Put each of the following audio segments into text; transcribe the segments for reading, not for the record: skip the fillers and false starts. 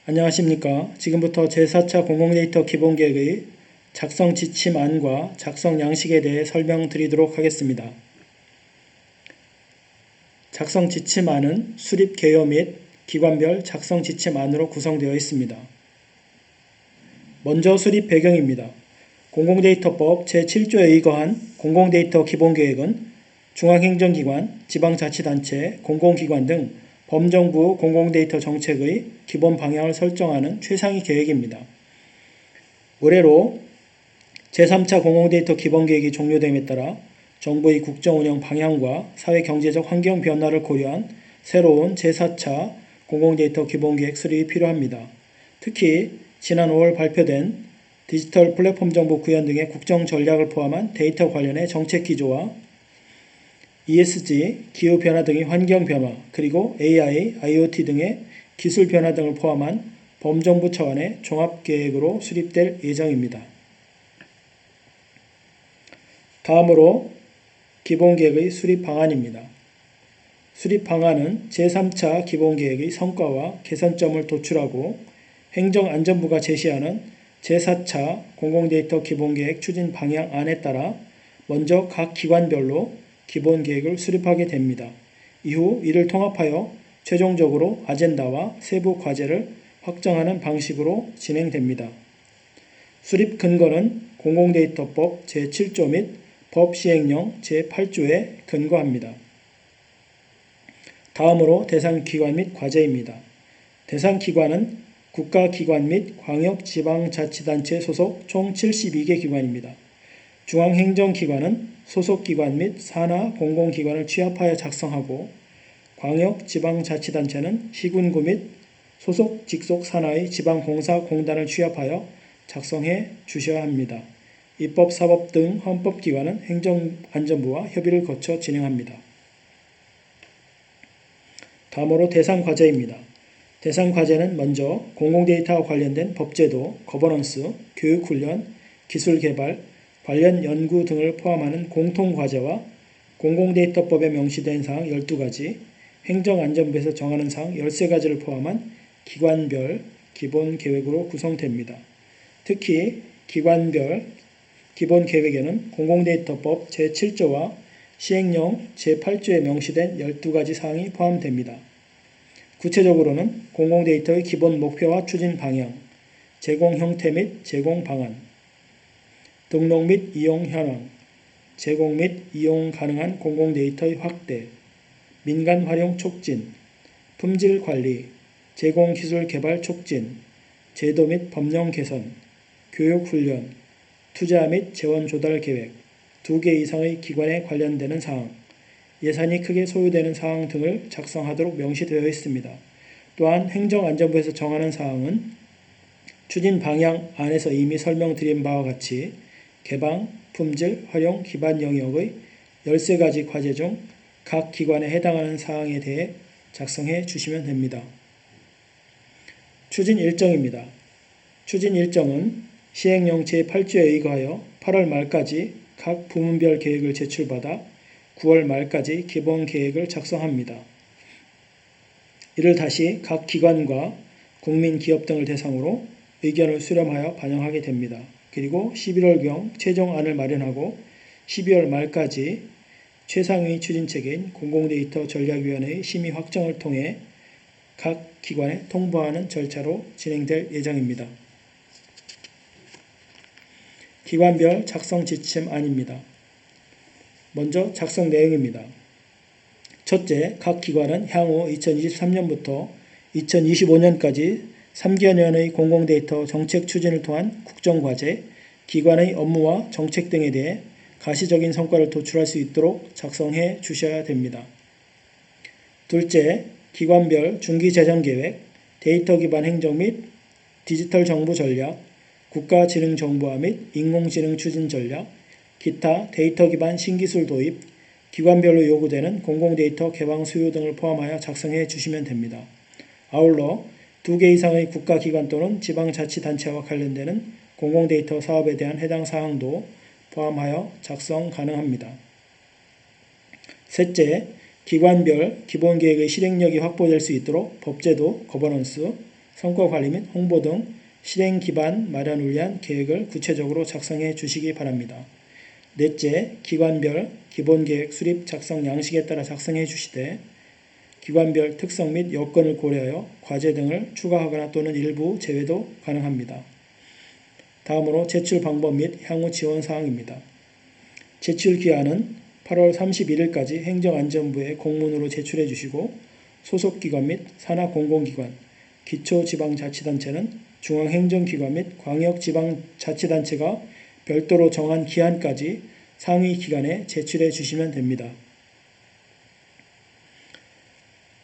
안녕하십니까. 지금부터 제4차 공공데이터 기본계획의 작성 지침안과 작성 양식에 대해 설명드리도록 하겠습니다. 작성 지침안은 수립 개요 및 기관별 작성 지침안으로 구성되어 있습니다. 먼저 수립 배경입니다. 공공데이터법 제7조에 의거한 공공데이터 기본계획은 중앙행정기관, 지방자치단체, 공공기관 등 범정부 공공데이터 정책의 기본 방향을 설정하는 최상위 계획입니다. 올해로 제3차 공공데이터 기본계획이 종료됨에 따라 정부의 국정운영 방향과 사회경제적 환경 변화를 고려한 새로운 제4차 공공데이터 기본계획 수립이 필요합니다. 특히 지난 5월 발표된 디지털 플랫폼 정보 구현 등의 국정 전략을 포함한 데이터 관련의 정책 기조와 ESG, 기후변화 등의 환경 변화, 그리고 AI, IoT 등의 기술 변화 등을 포함한 범정부 차원의 종합계획으로 수립될 예정입니다. 다음으로 기본계획의 수립 방안입니다. 수립 방안은 제3차 기본계획의 성과와 개선점을 도출하고 행정안전부가 제시하는 제4차 공공데이터 기본계획 추진 방향안에 따라 먼저 각 기관별로 기본계획을 수립하게 됩니다. 이후 이를 통합하여 최종적으로 아젠다와 세부 과제를 확정하는 방식으로 진행됩니다. 수립 근거는 공공데이터법 제7조 및 법 시행령 제8조에 근거합니다. 다음으로 대상 기관 및 과제입니다. 대상 기관은 국가기관 및 광역지방자치단체 소속 총 72개 기관입니다. 중앙행정기관은 소속기관 및 산하 공공기관을 취합하여 작성하고 광역지방자치단체는 시군구 및 소속 직속 산하의 지방공사공단을 취합하여 작성해 주셔야 합니다. 입법, 사법 등 헌법기관은 행정안전부와 협의를 거쳐 진행합니다. 다음으로 대상 과제입니다. 대상 과제는 먼저 공공데이터와 관련된 법제도, 거버넌스, 교육훈련, 기술개발, 관련 연구 등을 포함하는 공통과제와 공공데이터법에 명시된 사항 12가지, 행정안전부에서 정하는 사항 13가지를 포함한 기관별 기본계획으로 구성됩니다. 특히 기관별 기본계획에는 공공데이터법 제7조와 시행령 제8조에 명시된 12가지 사항이 포함됩니다. 구체적으로는 공공데이터의 기본 목표와 추진 방향, 제공 형태 및 제공 방안, 등록 및 이용 현황, 제공 및 이용 가능한 공공데이터의 확대, 민간 활용 촉진, 품질 관리, 제공 기술 개발 촉진, 제도 및 법령 개선, 교육 훈련, 투자 및 재원 조달 계획, 2개 이상의 기관에 관련되는 사항, 예산이 크게 소요되는 사항 등을 작성하도록 명시되어 있습니다. 또한 행정안전부에서 정하는 사항은 추진 방향 안에서 이미 설명드린 바와 같이 개방, 품질, 활용, 기반 영역의 13가지 과제 중 각 기관에 해당하는 사항에 대해 작성해 주시면 됩니다. 추진 일정입니다. 추진 일정은 시행령 제8조에 의거하여 8월 말까지 각 부문별 계획을 제출받아 9월 말까지 기본 계획을 작성합니다. 이를 다시 각 기관과 국민, 기업 등을 대상으로 의견을 수렴하여 반영하게 됩니다. 그리고 11월경 최종안을 마련하고 12월 말까지 최상위 추진체계인 공공데이터 전략위원회의 심의 확정을 통해 각 기관에 통보하는 절차로 진행될 예정입니다. 기관별 작성 지침안입니다. 먼저 작성 내용입니다. 첫째, 각 기관은 향후 2023년부터 2025년까지 3개년의 공공데이터 정책 추진을 통한 국정과제, 기관의 업무와 정책 등에 대해 가시적인 성과를 도출할 수 있도록 작성해 주셔야 됩니다. 둘째, 기관별 중기재정계획, 데이터 기반 행정 및 디지털 정부 전략, 국가지능정보화 및 인공지능 추진 전략, 기타 데이터 기반 신기술 도입, 기관별로 요구되는 공공데이터 개방 수요 등을 포함하여 작성해 주시면 됩니다. 아울러 2개 이상의 국가기관 또는 지방자치단체와 관련되는 공공데이터 사업에 대한 해당 사항도 포함하여 작성 가능합니다. 셋째, 기관별 기본계획의 실행력이 확보될 수 있도록 법제도, 거버넌스, 성과 관리 및 홍보 등 실행 기반 마련을 위한 계획을 구체적으로 작성해 주시기 바랍니다. 넷째, 기관별 기본계획 수립 작성 양식에 따라 작성해 주시되 기관별 특성 및 여건을 고려하여 과제 등을 추가하거나 또는 일부 제외도 가능합니다. 다음으로 제출 방법 및 향후 지원 사항입니다. 제출 기한은 8월 31일까지 행정안전부에 공문으로 제출해 주시고 소속기관 및 산하공공기관, 기초지방자치단체는 중앙행정기관 및 광역지방자치단체가 별도로 정한 기한까지 상위 기관에 제출해 주시면 됩니다.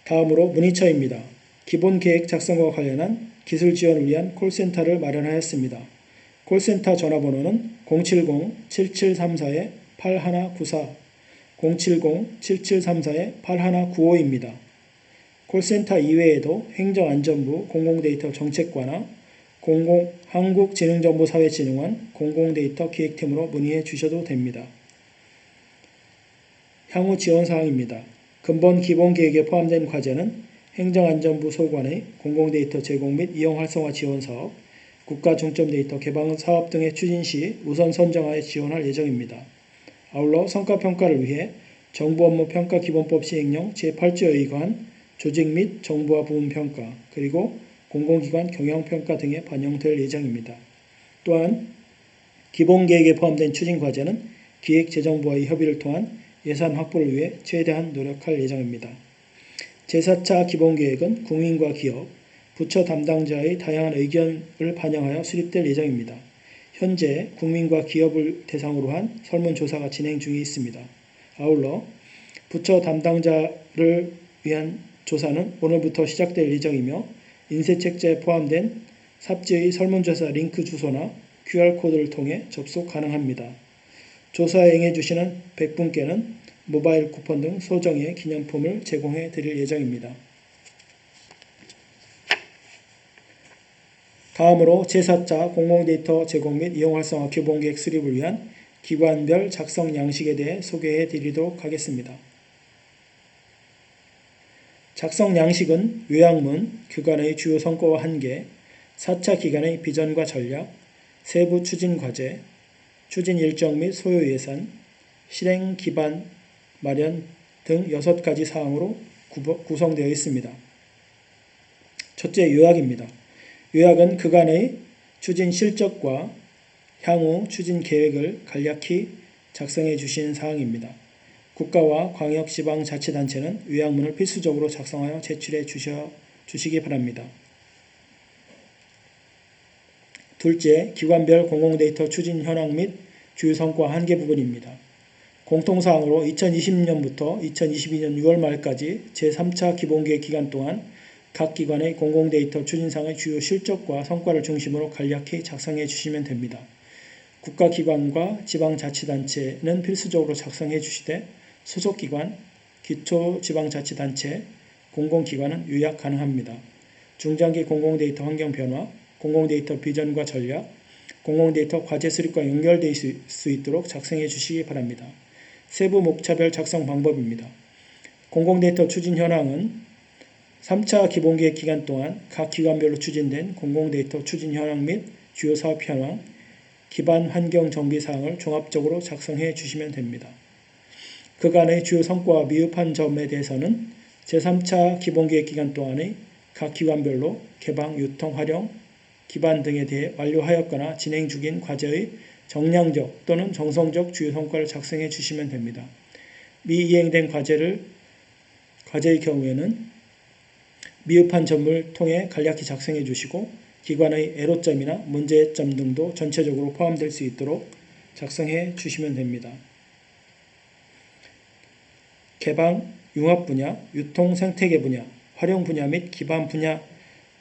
다음으로 문의처입니다. 기본계획 작성과 관련한 기술 지원을 위한 콜센터를 마련하였습니다. 콜센터 전화번호는 070-7734-8194, 070-7734-8195입니다. 콜센터 이외에도 행정안전부 공공데이터 정책과나 한국지능정보사회진흥원 공공데이터 기획팀으로 문의해 주셔도 됩니다. 향후 지원사항입니다. 근본 기본계획에 포함된 과제는 행정안전부 소관의 공공데이터 제공 및 이용 활성화 지원사업, 국가중점데이터 개방사업 등의 추진 시 우선 선정하여 지원할 예정입니다. 아울러 성과평가를 위해 정부업무평가기본법 시행령 제8조에 의거한 조직 및 정부와 부문평가 그리고 공공기관 경영평가 등에 반영될 예정입니다. 또한 기본계획에 포함된 추진과제는 기획재정부와의 협의를 통한 예산 확보를 위해 최대한 노력할 예정입니다. 제4차 기본계획은 국민과 기업, 부처 담당자의 다양한 의견을 반영하여 수립될 예정입니다. 현재 국민과 기업을 대상으로 한 설문조사가 진행 중에 있습니다. 아울러 부처 담당자를 위한 조사는 오늘부터 시작될 예정이며 인쇄책자에 포함된 삽지의 설문조사 링크 주소나 QR코드를 통해 접속 가능합니다. 조사에 응해주시는 100분께는 모바일 쿠폰 등 소정의 기념품을 제공해 드릴 예정입니다. 다음으로 제4차 공공데이터 제공 및 이용 활성화 기본계획 수립을 위한 기관별 작성 양식에 대해 소개해 드리도록 하겠습니다. 작성 양식은 요약문, 그간의 주요 성과와 한계, 4차 기간의 비전과 전략, 세부 추진 과제, 추진 일정 및 소요 예산, 실행 기반 마련 등 6가지 사항으로 구성되어 있습니다. 첫째, 요약입니다. 요약은 그간의 추진 실적과 향후 추진 계획을 간략히 작성해 주신 사항입니다. 국가와 광역지방자치단체는 요약문을 필수적으로 작성하여 제출해 주시기 바랍니다. 둘째, 기관별 공공데이터 추진 현황 및 주요 성과 한계 부분입니다. 공통사항으로 2020년부터 2022년 6월 말까지 제3차 기본계획 기간 동안 각 기관의 공공데이터 추진상의 주요 실적과 성과를 중심으로 간략히 작성해 주시면 됩니다. 국가기관과 지방자치단체는 필수적으로 작성해 주시되 소속기관, 기초지방자치단체, 공공기관은 요약 가능합니다. 중장기 공공데이터 환경 변화, 공공데이터 비전과 전략, 공공데이터 과제 수립과 연결될 수 있도록 작성해 주시기 바랍니다. 세부 목차별 작성 방법입니다. 공공데이터 추진 현황은 3차 기본계획 기간 동안 각 기관별로 추진된 공공데이터 추진 현황 및 주요 사업 현황, 기반 환경 정비 사항을 종합적으로 작성해 주시면 됩니다. 그간의 주요 성과와 미흡한 점에 대해서는 제3차 기본계획 기간 동안의 각 기관별로 개방, 유통, 활용, 기반 등에 대해 완료하였거나 진행 중인 과제의 정량적 또는 정성적 주요 성과를 작성해 주시면 됩니다. 미이행된 과제의 경우에는 미흡한 점을 통해 간략히 작성해 주시고 기관의 애로점이나 문제점 등도 전체적으로 포함될 수 있도록 작성해 주시면 됩니다. 개방, 융합 분야, 유통, 생태계 분야, 활용 분야 및 기반 분야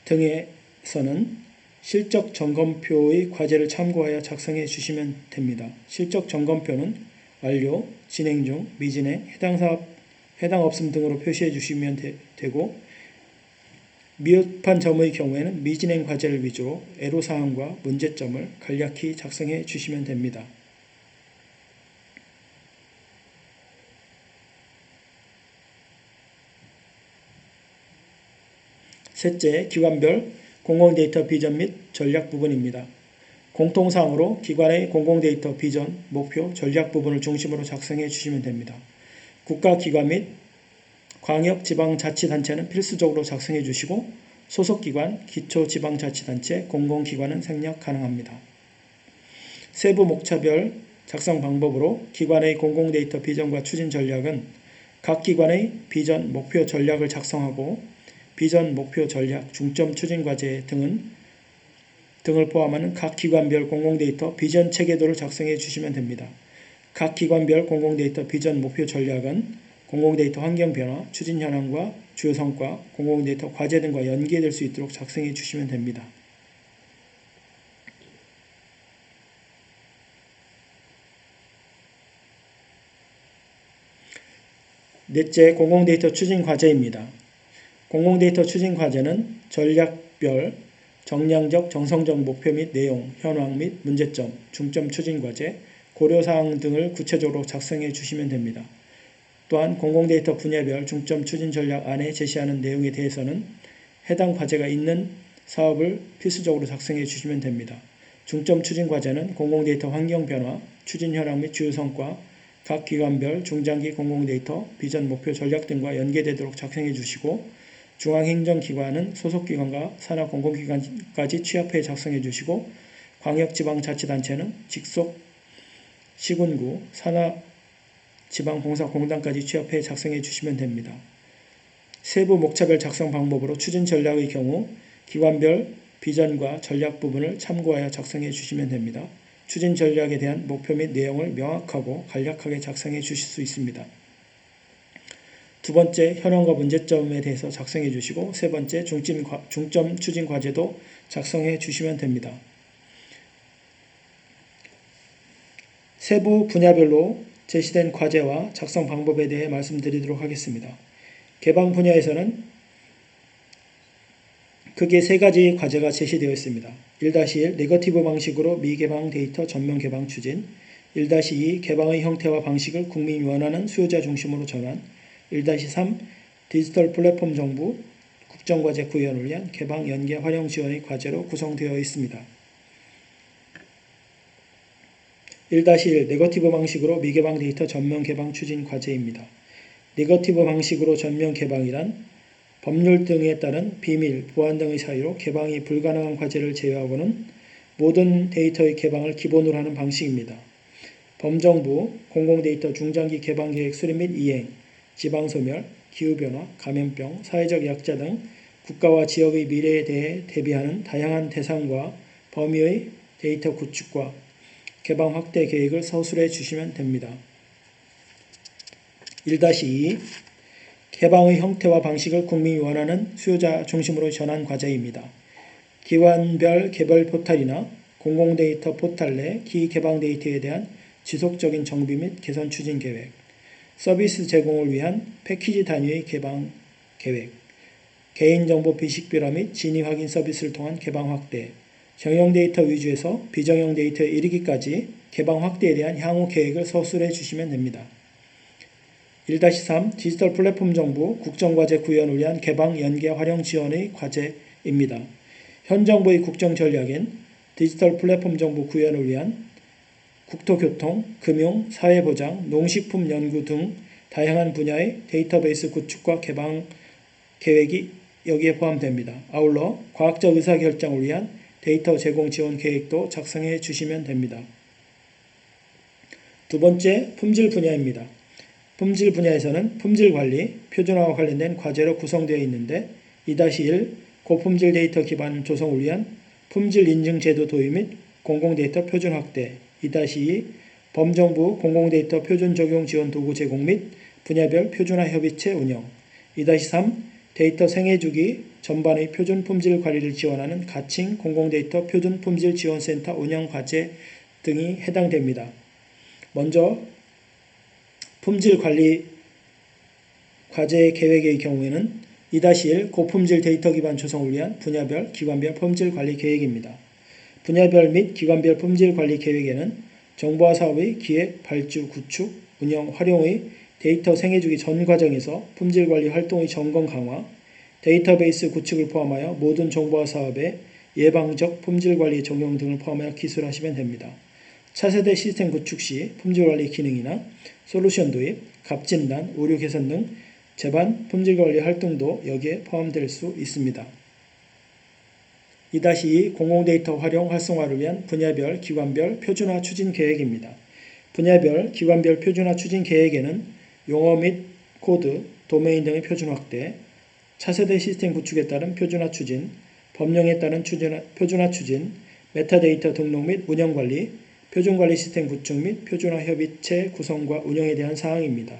등에서는 실적 점검표의 과제를 참고하여 작성해 주시면 됩니다. 실적 점검표는 완료, 진행 중, 미진행, 해당 사업, 해당 없음 등으로 표시해 주시면 되고 미흡한 점의 경우에는 미진행 과제를 위주로 애로사항과 문제점을 간략히 작성해 주시면 됩니다. 셋째, 기관별 공공데이터 비전 및 전략 부분입니다. 공통사항으로 기관의 공공데이터 비전, 목표, 전략 부분을 중심으로 작성해 주시면 됩니다. 국가기관 및 광역지방자치단체는 필수적으로 작성해 주시고 소속기관, 기초지방자치단체, 공공기관은 생략 가능합니다. 세부 목차별 작성 방법으로 기관의 공공데이터 비전과 추진 전략은 각 기관의 비전, 목표, 전략을 작성하고 비전, 목표, 전략, 중점 추진 과제 등을 포함하는 각 기관별 공공데이터 비전 체계도를 작성해 주시면 됩니다. 각 기관별 공공데이터 비전, 목표, 전략은 공공데이터 환경 변화, 추진 현황과 주요 성과, 공공데이터 과제 등과 연계될 수 있도록 작성해 주시면 됩니다. 넷째, 공공데이터 추진 과제입니다. 공공데이터 추진 과제는 전략별 정량적, 정성적 목표 및 내용, 현황 및 문제점, 중점 추진 과제, 고려사항 등을 구체적으로 작성해 주시면 됩니다. 또한 공공데이터 분야별 중점 추진 전략 안에 제시하는 내용에 대해서는 해당 과제가 있는 사업을 필수적으로 작성해 주시면 됩니다. 중점 추진 과제는 공공데이터 환경 변화, 추진 현황 및 주요 성과, 각 기관별 중장기 공공데이터, 비전, 목표, 전략 등과 연계되도록 작성해 주시고 중앙행정기관은 소속기관과 산하공공기관까지 취합해 작성해 주시고 광역지방자치단체는 직속 시군구, 산하지방공사공단까지 취합해 작성해 주시면 됩니다. 세부 목차별 작성 방법으로 추진 전략의 경우 기관별 비전과 전략 부분을 참고하여 작성해 주시면 됩니다. 추진 전략에 대한 목표 및 내용을 명확하고 간략하게 작성해 주실 수 있습니다. 두 번째, 현황과 문제점에 대해서 작성해 주시고 세 번째, 중점 추진 과제도 작성해 주시면 됩니다. 세부 분야별로 제시된 과제와 작성 방법에 대해 말씀드리도록 하겠습니다. 개방 분야에서는 크게 세 가지 과제가 제시되어 있습니다. 1-1 네거티브 방식으로 미개방 데이터 전면 개방 추진 1-2 개방의 형태와 방식을 국민이 원하는 수요자 중심으로 전환 1-3 디지털 플랫폼 정부 국정과제 구현을 위한 개방 연계 활용 지원의 과제로 구성되어 있습니다. 1-1 네거티브 방식으로 미개방 데이터 전면 개방 추진 과제입니다. 네거티브 방식으로 전면 개방이란 법률 등에 따른 비밀, 보안 등의 사유로 개방이 불가능한 과제를 제외하고는 모든 데이터의 개방을 기본으로 하는 방식입니다. 범정부, 공공데이터 중장기 개방계획 수립 및 이행, 지방소멸, 기후변화, 감염병, 사회적 약자 등 국가와 지역의 미래에 대해 대비하는 다양한 대상과 범위의 데이터 구축과 개방 확대 계획을 서술해 주시면 됩니다. 1-2 개방의 형태와 방식을 국민이 원하는 수요자 중심으로 전환 과제입니다. 기관별 개별 포탈이나 공공데이터 포탈 내 기개방 데이터에 대한 지속적인 정비 및 개선 추진 계획, 서비스 제공을 위한 패키지 단위의 개방 계획, 개인정보 비식별화 및 진위 확인 서비스를 통한 개방 확대, 정형 데이터 위주에서 비정형 데이터에 이르기까지 개방 확대에 대한 향후 계획을 서술해 주시면 됩니다. 1-3 디지털 플랫폼 정부 국정과제 구현을 위한 개방 연계 활용 지원의 과제입니다. 현 정부의 국정 전략인 디지털 플랫폼 정부 구현을 위한 국토교통, 금융, 사회보장, 농식품 연구 등 다양한 분야의 데이터베이스 구축과 개방 계획이 여기에 포함됩니다. 아울러 과학적 의사결정을 위한 데이터 제공 지원 계획도 작성해 주시면 됩니다. 두 번째, 품질 분야입니다. 품질 분야에서는 품질관리, 표준화와 관련된 과제로 구성되어 있는데 2-1 고품질 데이터 기반 조성을 위한 품질 인증 제도 도입 및 공공데이터 표준 확대 2-2 범정부 공공데이터 표준 적용 지원 도구 제공 및 분야별 표준화 협의체 운영 2-3 데이터 생애주기 전반의 표준 품질 관리를 지원하는 가칭 공공데이터 표준 품질 지원센터 운영 과제 등이 해당됩니다. 먼저 품질 관리 과제 계획의 경우에는 2-1 고품질 데이터 기반 조성을 위한 분야별, 기관별 품질 관리 계획입니다. 분야별 및 기관별 품질 관리 계획에는 정보화 사업의 기획, 발주, 구축, 운영, 활용의 데이터 생애주기 전 과정에서 품질 관리 활동의 점검 강화, 데이터베이스 구축을 포함하여 모든 정보화 사업에 예방적 품질관리 적용 등을 포함하여 기술하시면 됩니다. 차세대 시스템 구축 시 품질관리 기능이나 솔루션 도입, 값 진단, 오류 개선 등 제반 품질관리 활동도 여기에 포함될 수 있습니다. 2-2 공공데이터 활용 활성화를 위한 분야별, 기관별 표준화 추진 계획입니다. 분야별, 기관별 표준화 추진 계획에는 용어 및 코드, 도메인 등의 표준 확대, 차세대 시스템 구축에 따른 표준화 추진, 법령에 따른 표준화 추진, 메타데이터 등록 및 운영관리, 표준관리 시스템 구축 및 표준화 협의체 구성과 운영에 대한 사항입니다.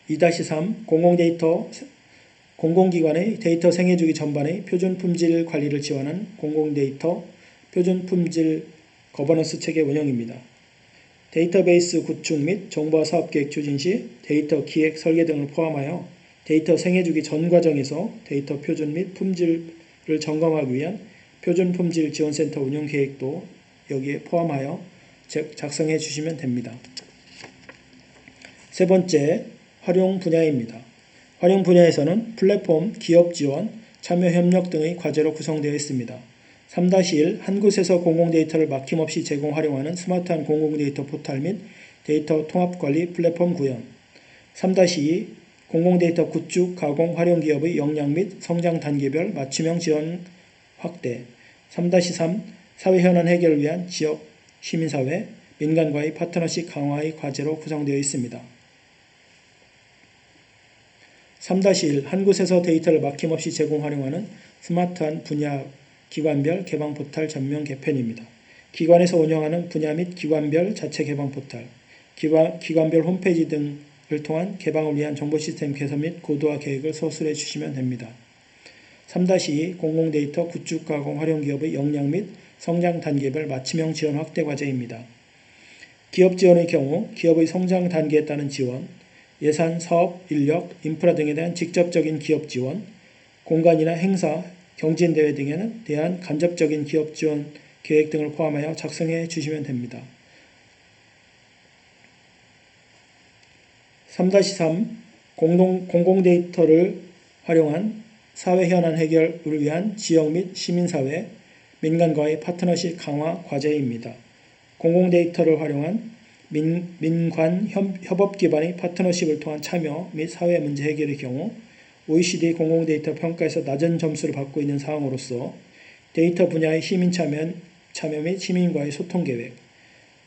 2-3 공공기관의 데이터 생애주기 전반의 표준 품질 관리를 지원한 공공데이터 표준 품질 거버넌스 체계 운영입니다. 데이터베이스 구축 및 정보화 사업계획 추진 시 데이터 기획, 설계 등을 포함하여 데이터 생애주기 전 과정에서 데이터 표준 및 품질을 점검하기 위한 표준 품질 지원센터 운영 계획도 여기에 포함하여 작성해 주시면 됩니다. 세 번째, 활용 분야입니다. 활용 분야에서는 플랫폼, 기업 지원, 참여 협력 등의 과제로 구성되어 있습니다. 3-1 한 곳에서 공공데이터를 막힘없이 제공 활용하는 스마트한 공공데이터 포탈 및 데이터 통합관리 플랫폼 구현. 3-2 공공데이터 구축, 가공, 활용 기업의 역량 및 성장 단계별 맞춤형 지원 확대. 3-3 사회 현안 해결을 위한 지역, 시민사회, 민간과의 파트너십 강화의 과제로 구성되어 있습니다. 3-1 한 곳에서 데이터를 막힘없이 제공 활용하는 스마트한 분야 기관별 개방 포탈 전면 개편입니다. 기관에서 운영하는 분야 및 기관별 자체 개방 포탈, 기관별 홈페이지 등을 통한 개방을 위한 정보 시스템 개선 및 고도화 계획을 서술해 주시면 됩니다. 3-2 공공데이터 구축, 가공, 활용 기업의 역량 및 성장 단계별 맞춤형 지원 확대 과제입니다. 기업 지원의 경우 기업의 성장 단계에 따른 지원, 예산, 사업, 인력, 인프라 등에 대한 직접적인 기업 지원, 공간이나 행사, 경진대회 등에 대한 간접적인 기업 지원 계획 등을 포함하여 작성해 주시면 됩니다. 3-3 공공데이터를 활용한 사회 현안 해결을 위한 지역 및 시민사회, 민간과의 파트너십 강화 과제입니다. 공공데이터를 활용한 민관 협업 기반의 파트너십을 통한 참여 및 사회 문제 해결의 경우 OECD 공공데이터 평가에서 낮은 점수를 받고 있는 사항으로서 데이터 분야의 시민 참여 및 시민과의 소통 계획,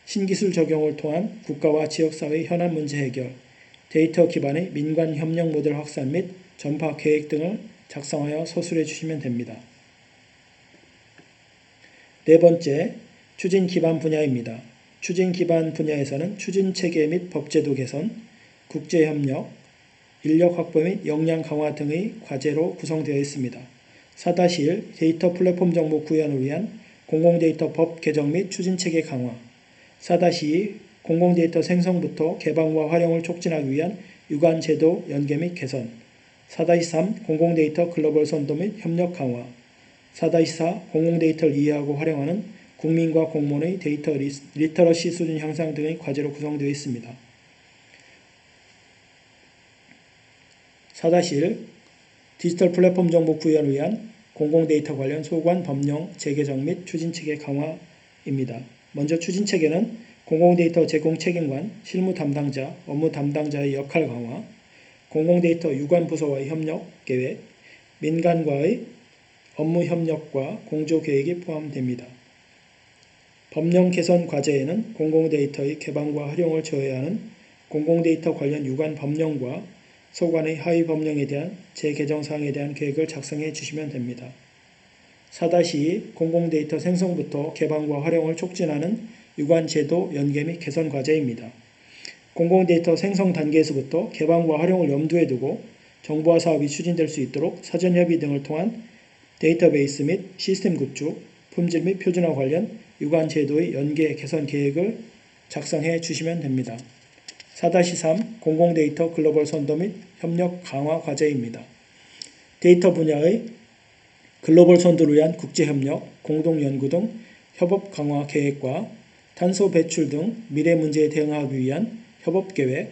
신기술 적용을 통한 국가와 지역사회의 현안 문제 해결, 데이터 기반의 민관 협력 모델 확산 및 전파 계획 등을 작성하여 서술해 주시면 됩니다. 네 번째, 추진 기반 분야입니다. 추진 기반 분야에서는 추진 체계 및 법제도 개선, 국제협력, 인력 확보 및 역량 강화 등의 과제로 구성되어 있습니다. 4-1 데이터 플랫폼 정보 구현을 위한 공공데이터 법 개정 및 추진 체계 강화. 4-2 공공데이터 생성부터 개방과 활용을 촉진하기 위한 유관 제도 연계 및 개선. 4-3 공공데이터 글로벌 선도 및 협력 강화. 4-4 공공데이터를 이해하고 활용하는 국민과 공무원의 데이터 리터러시 수준 향상 등의 과제로 구성되어 있습니다. 4-1 디지털 플랫폼 정보 구현을 위한 공공데이터 관련 소관 법령 재개정 및 추진체계 강화입니다. 먼저 추진체계는 공공데이터 제공 책임관, 실무 담당자, 업무 담당자의 역할 강화, 공공데이터 유관 부서와의 협력 계획, 민간과의 업무 협력과 공조 계획이 포함됩니다. 법령 개선 과제에는 공공데이터의 개방과 활용을 저해하는 공공데이터 관련 유관 법령과 소관의 하위 법령에 대한 재개정 사항에 대한 계획을 작성해 주시면 됩니다. 4-2 공공데이터 생성부터 개방과 활용을 촉진하는 유관 제도 연계 및 개선 과제입니다. 공공데이터 생성 단계에서부터 개방과 활용을 염두에 두고 정보화 사업이 추진될 수 있도록 사전협의 등을 통한 데이터베이스 및 시스템 구축, 품질 및 표준화 관련 유관 제도의 연계 개선 계획을 작성해 주시면 됩니다. 4-3 공공데이터 글로벌 선도 및 협력 강화 과제입니다. 데이터 분야의 글로벌 선도를 위한 국제협력, 공동연구 등 협업 강화 계획과 탄소 배출 등 미래 문제에 대응하기 위한 협업 계획,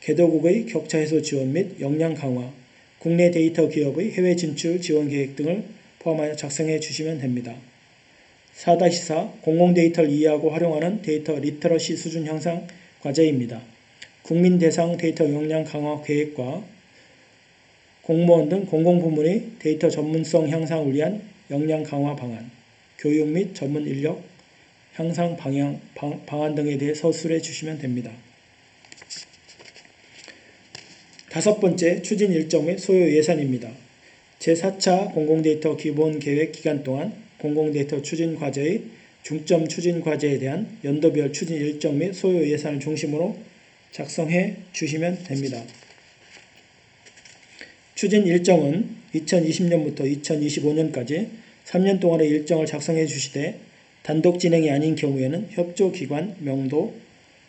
개도국의 격차 해소 지원 및 역량 강화, 국내 데이터 기업의 해외 진출 지원 계획 등을 포함하여 작성해 주시면 됩니다. 4-4 공공 데이터를 이해하고 활용하는 데이터 리터러시 수준 향상 과제입니다. 국민 대상 데이터 역량 강화 계획과 공무원 등 공공부문의 데이터 전문성 향상을 위한 역량 강화 방안, 교육 및 전문 인력 향상 방안 등에 대해 서술해 주시면 됩니다. 5번째 추진 일정 및 소요 예산입니다. 제4차 공공데이터 기본계획 기간 동안 공공데이터 추진 과제의 중점 추진 과제에 대한 연도별 추진 일정 및 소요 예산을 중심으로 작성해 주시면 됩니다. 추진 일정은 2020년부터 2025년까지 3년 동안의 일정을 작성해 주시되 단독 진행이 아닌 경우에는 협조기관 명도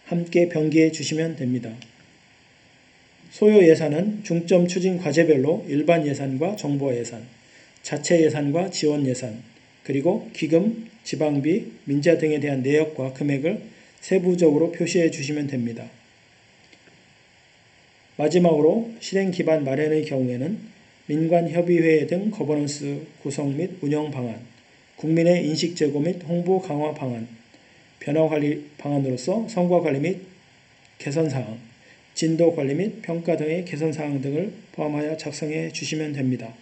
함께 병기해 주시면 됩니다. 소요 예산은 중점 추진 과제별로 일반 예산과 정보 예산, 자체 예산과 지원 예산, 그리고 기금, 지방비, 민자 등에 대한 내역과 금액을 세부적으로 표시해 주시면 됩니다. 마지막으로 실행 기반 마련의 경우에는 민관협의회 등 거버넌스 구성 및 운영 방안, 국민의 인식 제고 및 홍보 강화 방안, 변화 관리 방안으로서 성과 관리 및 개선 사항, 진도 관리 및 평가 등의 개선 사항 등을 포함하여 작성해 주시면 됩니다.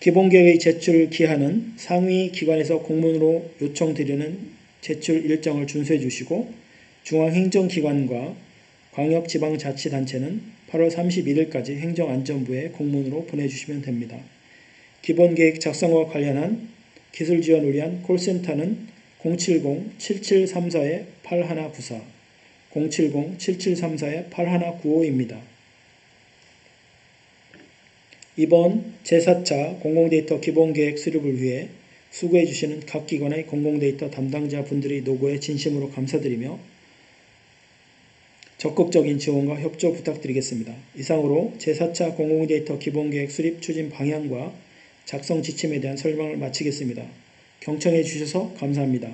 기본계획의 제출 기한은 상위 기관에서 공문으로 요청드리는 제출 일정을 준수해 주시고 중앙행정기관과 광역지방자치단체는 8월 31일까지 행정안전부에 공문으로 보내주시면 됩니다. 기본계획 작성과 관련한 기술 지원을 위한 콜센터는 070-7734-8194, 070-7734-8195입니다. 이번 제4차 공공데이터 기본계획 수립을 위해 수고해 주시는 각 기관의 공공데이터 담당자 분들의 노고에 진심으로 감사드리며 적극적인 지원과 협조 부탁드리겠습니다. 이상으로 제4차 공공데이터 기본계획 수립 추진 방향과 작성 지침에 대한 설명을 마치겠습니다. 경청해 주셔서 감사합니다.